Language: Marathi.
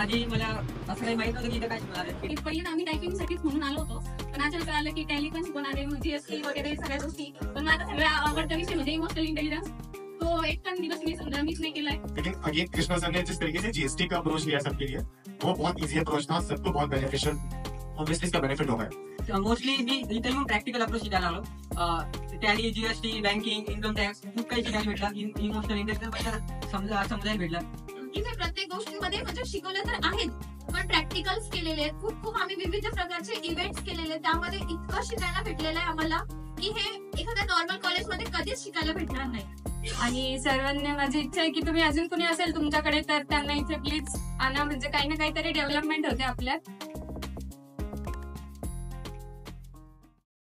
आधी मला असं काही माहित नव्हतं की इथं काय शिकणार आहे. पहिल्यांदा आम्ही टायपिंगसाठीच म्हणून आलो होतो, पण अचानक कळालं की टॅली पण शिकवणार आहे, जीएसटी वगैरे सगळ्या गोष्टी. पण माझा सगळ्यात आवडता विषय म्हणजे इमोशनल इंटेलिजन्स. तो एक पण दिवस मी समजा मिस नहीं किया है। लेकिन अगेन कृष्णा सर ने जिस तरीके से जीएसटी का अप्रोच लिया सबके लिए, वो बहुत इजी अप्रोच था, सबको बहुत बेनिफिशियल, ऑब्वियसली इसका बेनिफिट होगा. मोस्टली मी इथे येऊन प्रॅक्टिकल अप्रोच शिकायला लागलो. Tally, GST, banking, income tax खूप काही शिकायला भेटला. इमोशनल इंटेलिजन्स समजायला भेटला. इथे प्रत्येक गोष्टीमध्ये म्हणजे शिकवलं तर आहेत, पण प्रॅक्टिकल्स केलेले आहेत. खूप आम्ही विविध प्रकारचे इव्हेंट्स केलेले, त्यामध्ये इतकं शिकायला भेटलेलं आहे आम्हाला की हे एखाद्या नॉर्मल कॉलेजमध्ये कधीच शिकायला भेटणार नाही. आणि सर्वांना माझी इच्छा आहे की तुम्ही अजून कुणी असेल तुमच्याकडे तर त्यांना इथे प्लीज आणा, म्हणजे काही ना काहीतरी डेव्हलपमेंट होते आपल्यात.